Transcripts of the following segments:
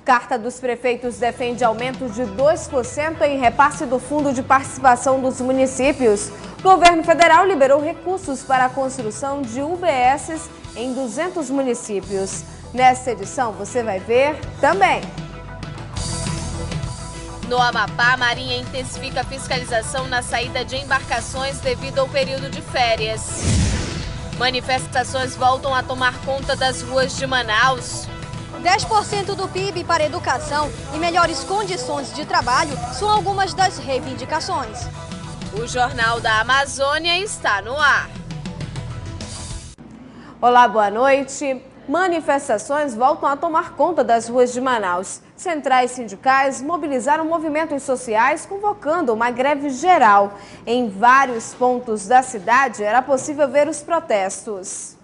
Carta dos prefeitos defende aumento de 2% em repasse do Fundo de Participação dos Municípios. O governo federal liberou recursos para a construção de UBSs em 200 municípios. Nesta edição você vai ver também. No Amapá, a Marinha intensifica a fiscalização na saída de embarcações devido ao período de férias. Manifestações voltam a tomar conta das ruas de Manaus. 10% do PIB para educação e melhores condições de trabalho são algumas das reivindicações. O Jornal da Amazônia está no ar. Olá, boa noite. Manifestações voltam a tomar conta das ruas de Manaus. Centrais sindicais mobilizaram movimentos sociais convocando uma greve geral. Em vários pontos da cidade era possível ver os protestos.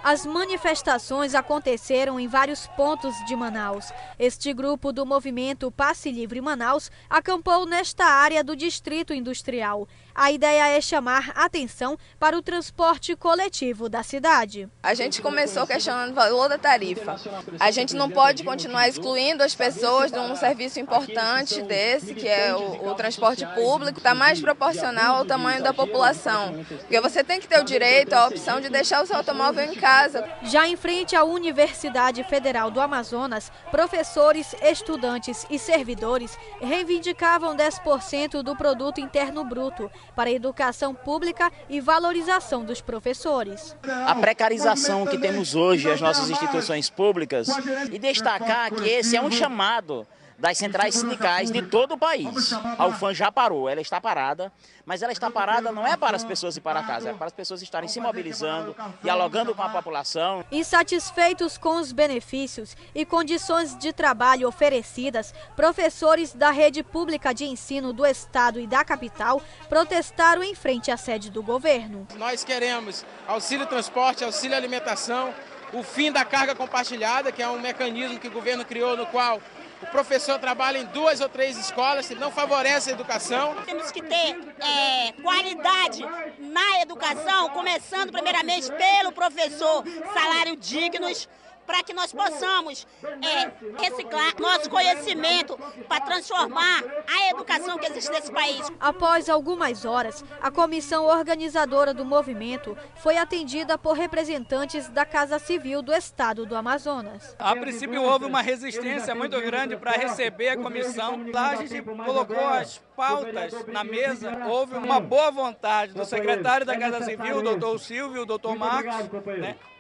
As manifestações aconteceram em vários pontos de Manaus. Este grupo do movimento Passe Livre Manaus acampou nesta área do Distrito Industrial. A ideia é chamar atenção para o transporte coletivo da cidade. A gente começou questionando o valor da tarifa. A gente não pode continuar excluindo as pessoas de um serviço importante desse, que é o transporte público. Está mais proporcional ao tamanho da população. Porque você tem que ter o direito, a opção de deixar o seu automóvel em casa. Já em frente à Universidade Federal do Amazonas, professores, estudantes e servidores reivindicavam 10% do produto interno bruto para a educação pública e valorização dos professores. A precarização que temos hoje as nossas instituições públicas e destacar que esse é um chamado das centrais sindicais de todo o país. A UFAM já parou, ela está parada, mas ela está parada não é para as pessoas ir para casa, é para as pessoas estarem se mobilizando, dialogando com a população. Insatisfeitos com os benefícios e condições de trabalho oferecidas, professores da rede pública de ensino do estado e da capital protestaram em frente à sede do governo. Nós queremos auxílio transporte, auxílio alimentação, o fim da carga compartilhada, que é um mecanismo que o governo criou no qual o professor trabalha em 2 ou 3 escolas, não favorece a educação. Temos que ter qualidade na educação, começando primeiramente pelo professor, salário dignos, para que nós possamos reciclar nosso conhecimento para transformar a educação que existe nesse país. Após algumas horas, a comissão organizadora do movimento foi atendida por representantes da Casa Civil do Estado do Amazonas. A princípio houve uma resistência muito grande para receber a comissão. Lá a gente colocou as pautas na mesa, houve uma boa vontade do secretário da Casa Civil, o doutor Silvio, o doutor Marcos,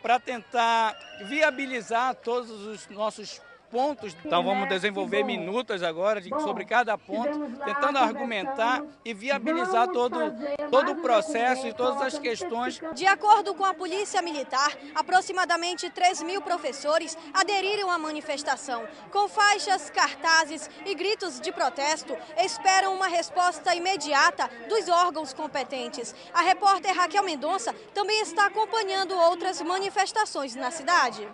para tentar viabilizar todos os nossos pontos. Então vamos desenvolver minutas agora sobre cada ponto, tentando argumentar e viabilizar todo o processo e todas as questões. De acordo com a Polícia Militar, aproximadamente 3.000 professores aderiram à manifestação. Com faixas, cartazes e gritos de protesto, esperam uma resposta imediata dos órgãos competentes. A repórter Raquel Mendonça também está acompanhando outras manifestações na cidade.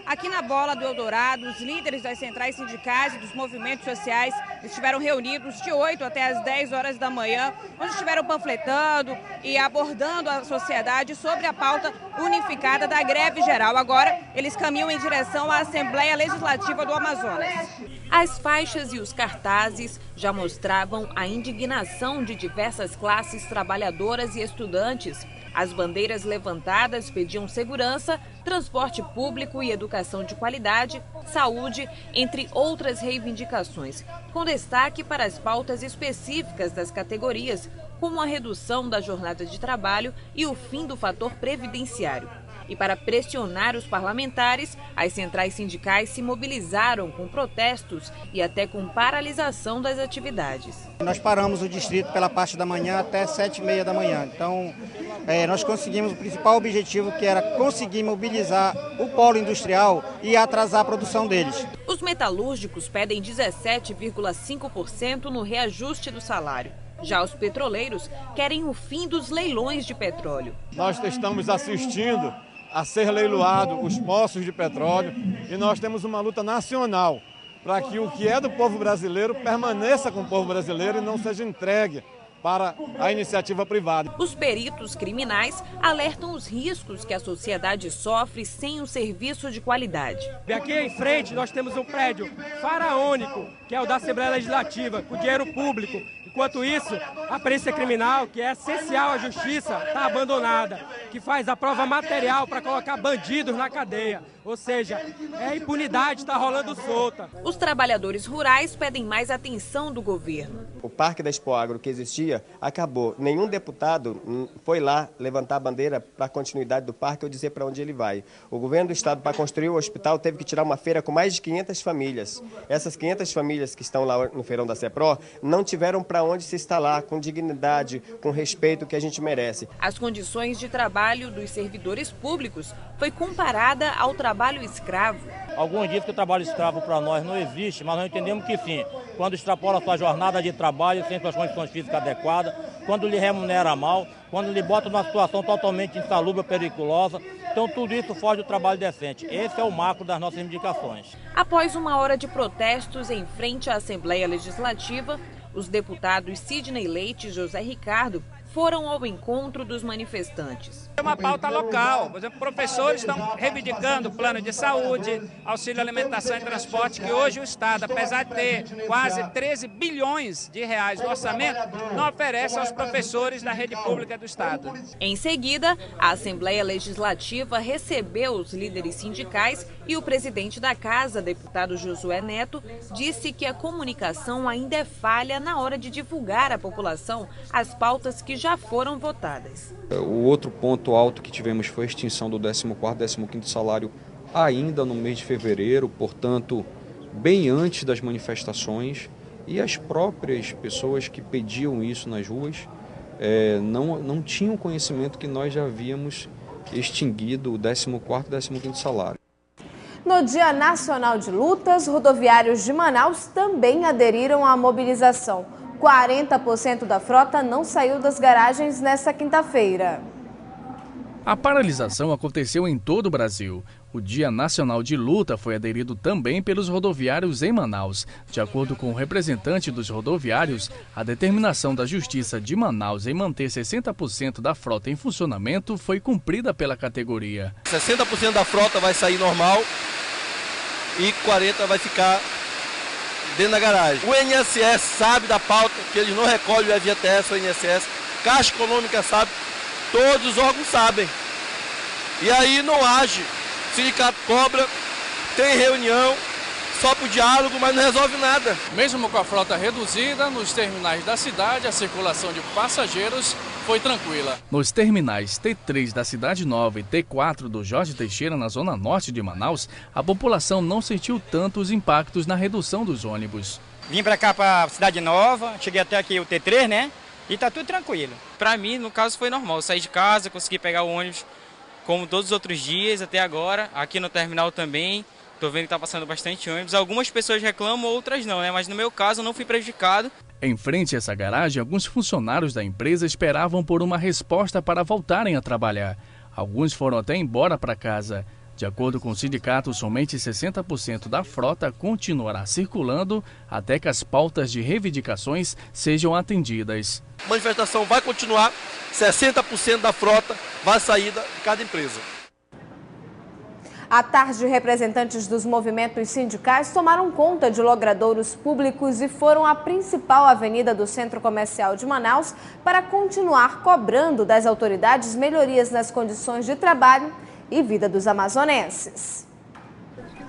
Aqui na Bola do Eldorado, os líderes das centrais sindicais e dos movimentos sociais estiveram reunidos de 8 até as 10 horas da manhã, onde estiveram panfletando e abordando a sociedade sobre a pauta unificada da greve geral. Agora, eles caminham em direção à Assembleia Legislativa do Amazonas. As faixas e os cartazes já mostravam a indignação de diversas classes trabalhadoras e estudantes. As bandeiras levantadas pediam segurança, transporte público e educação de qualidade, saúde, entre outras reivindicações, com destaque para as pautas específicas das categorias, como a redução da jornada de trabalho e o fim do fator previdenciário. E para pressionar os parlamentares, as centrais sindicais se mobilizaram com protestos e até com paralisação das atividades. Nós paramos o distrito pela parte da manhã até 7h30 da manhã. Então, nós conseguimos o principal objetivo, que era conseguir mobilizar o polo industrial e atrasar a produção deles. Os metalúrgicos pedem 17,5% no reajuste do salário. Já os petroleiros querem o fim dos leilões de petróleo. Nós estamos assistindo a ser leiloado os poços de petróleo e nós temos uma luta nacional para que o que é do povo brasileiro permaneça com o povo brasileiro e não seja entregue para a iniciativa privada. Os peritos criminais alertam os riscos que a sociedade sofre sem um serviço de qualidade. Aqui em frente nós temos um prédio faraônico, que é o da Assembleia Legislativa, com dinheiro público. Enquanto isso, a perícia criminal, que é essencial à justiça, está abandonada, que faz a prova material para colocar bandidos na cadeia. Ou seja, a impunidade está rolando solta. Os trabalhadores rurais pedem mais atenção do governo. O Parque da Expoagro que existia acabou. Nenhum deputado foi lá levantar a bandeira para a continuidade do parque ou dizer para onde ele vai. O governo do estado, para construir o hospital, teve que tirar uma feira com mais de 500 famílias. Essas 500 famílias que estão lá no feirão da CEPRO não tiveram para onde se instalar com dignidade, com respeito que a gente merece. As condições de trabalho dos servidores públicos foi comparada ao trabalho escravo. Alguns dizem que o trabalho escravo para nós não existe, mas nós entendemos que sim. Quando extrapola sua jornada de trabalho sem suas condições físicas adequadas, quando lhe remunera mal, quando lhe bota numa situação totalmente insalubre, periculosa. Então tudo isso foge do trabalho decente. Esse é o marco das nossas reivindicações. Após uma hora de protestos em frente à Assembleia Legislativa, os deputados Sidney Leite e José Ricardo foram ao encontro dos manifestantes. É uma pauta local, por exemplo, professores estão reivindicando plano de saúde, auxílio alimentação e transporte, que hoje o Estado, apesar de ter quase 13 bilhões de reais no orçamento, não oferece aos professores da rede pública do Estado. Em seguida, a Assembleia Legislativa recebeu os líderes sindicais e o presidente da Casa, deputado Josué Neto, disse que a comunicação ainda é falha na hora de divulgar à população as pautas que já foram votadas. O outro ponto alto que tivemos foi a extinção do 14º e 15º salário ainda no mês de fevereiro, portanto, bem antes das manifestações, e as próprias pessoas que pediam isso nas ruas não tinham conhecimento que nós já havíamos extinguido o 14º e 15º salário. No Dia Nacional de Lutas, rodoviários de Manaus também aderiram à mobilização. 40% da frota não saiu das garagens nesta quinta-feira. A paralisação aconteceu em todo o Brasil. O Dia Nacional de Luta foi aderido também pelos rodoviários em Manaus. De acordo com o representante dos rodoviários, a determinação da Justiça de Manaus em manter 60% da frota em funcionamento foi cumprida pela categoria. 60% da frota vai sair normal e 40% vai ficar dentro da garagem. O INSS sabe da pauta, que eles não recolhem o FGTS, o INSS, Caixa Econômica sabe, todos os órgãos sabem. E aí não age. O sindicato cobra, tem reunião, só para o diálogo, mas não resolve nada. Mesmo com a frota reduzida, nos terminais da cidade, a circulação de passageiros foi tranquila. Nos terminais T3 da Cidade Nova e T4 do Jorge Teixeira, na zona norte de Manaus, a população não sentiu tanto os impactos na redução dos ônibus. Vim para cá, para a Cidade Nova, cheguei até aqui o T3, né? E tá tudo tranquilo. Para mim, no caso, foi normal. Eu saí de casa, consegui pegar o ônibus como todos os outros dias até agora. Aqui no terminal também, tô vendo que tá passando bastante ônibus. Algumas pessoas reclamam, outras não, né? Mas no meu caso, eu não fui prejudicado. Em frente a essa garagem, alguns funcionários da empresa esperavam por uma resposta para voltarem a trabalhar. Alguns foram até embora para casa. De acordo com o sindicato, somente 60% da frota continuará circulando até que as pautas de reivindicações sejam atendidas. A manifestação vai continuar, 60% da frota vai sair de cada empresa. À tarde, representantes dos movimentos sindicais tomaram conta de logradouros públicos e foram à principal avenida do Centro Comercial de Manaus para continuar cobrando das autoridades melhorias nas condições de trabalho e vida dos amazonenses.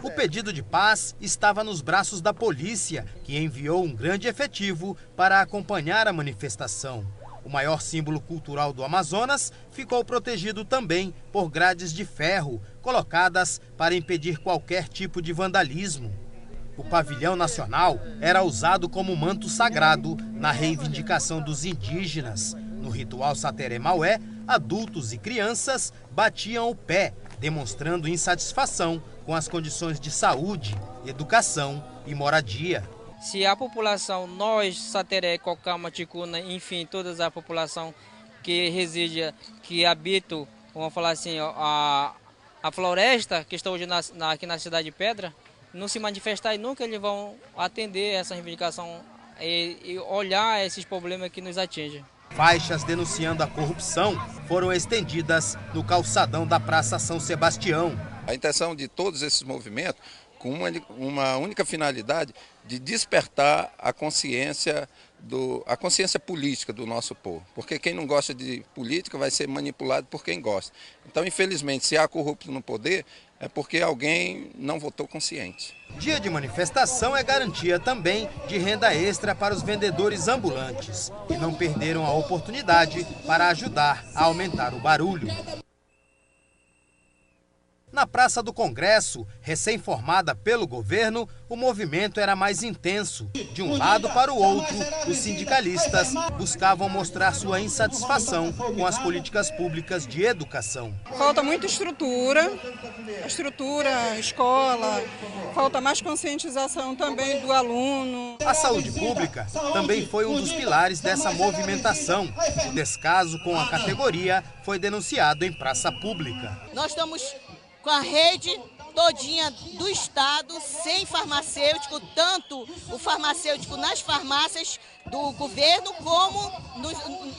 O pedido de paz estava nos braços da polícia, que enviou um grande efetivo para acompanhar a manifestação. O maior símbolo cultural do Amazonas ficou protegido também por grades de ferro, colocadas para impedir qualquer tipo de vandalismo. O pavilhão nacional era usado como manto sagrado na reivindicação dos indígenas. No ritual Sateré Maué, adultos e crianças batiam o pé, demonstrando insatisfação com as condições de saúde, educação e moradia. Se a população, nós, Sateré, Cocama, Ticuna, enfim, toda a população que reside, que habita, vamos falar assim, a floresta que está hoje aqui na Cidade de Pedra, não se manifestar e nunca eles vão atender essa reivindicação e olhar esses problemas que nos atingem. Faixas denunciando a corrupção foram estendidas no calçadão da Praça São Sebastião. A intenção de todos esses movimentos, com uma única finalidade, de despertar a consciência política do nosso povo. Porque quem não gosta de política vai ser manipulado por quem gosta. Então, infelizmente, se há corrupto no poder, é porque alguém não votou consciente. Dia de manifestação é garantia também de renda extra para os vendedores ambulantes, que não perderam a oportunidade para ajudar a aumentar o barulho. Na Praça do Congresso, recém-formada pelo governo, o movimento era mais intenso. De um lado para o outro, os sindicalistas buscavam mostrar sua insatisfação com as políticas públicas de educação. Falta muita estrutura, escola, falta mais conscientização também do aluno. A saúde pública também foi um dos pilares dessa movimentação. O descaso com a categoria foi denunciado em praça pública. Nós estamos com a rede todinha do Estado, sem farmacêutico, tanto o farmacêutico nas farmácias do governo como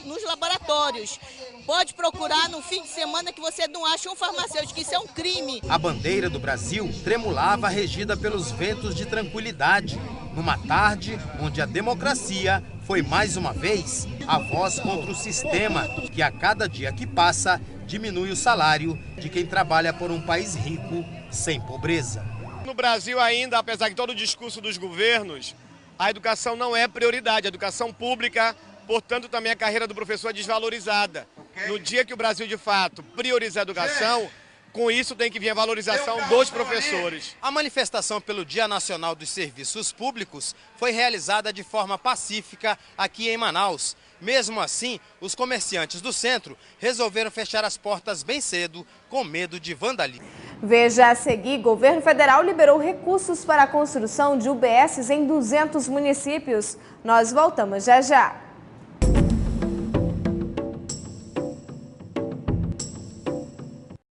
nos laboratórios. Pode procurar no fim de semana que você não acha um farmacêutico, isso é um crime. A bandeira do Brasil tremulava regida pelos ventos de tranquilidade, numa tarde onde a democracia foi mais uma vez a voz contra o sistema que a cada dia que passa diminui o salário de quem trabalha por um país rico sem pobreza. No Brasil ainda, apesar de todo o discurso dos governos, a educação não é prioridade, a educação pública, portanto também a carreira do professor é desvalorizada. No dia que o Brasil de fato priorizar a educação, com isso tem que vir a valorização dos professores. A manifestação pelo Dia Nacional dos Serviços Públicos foi realizada de forma pacífica aqui em Manaus. Mesmo assim, os comerciantes do centro resolveram fechar as portas bem cedo, com medo de vandalismo. Veja a seguir, o governo federal liberou recursos para a construção de UBSs em 200 municípios. Nós voltamos já já.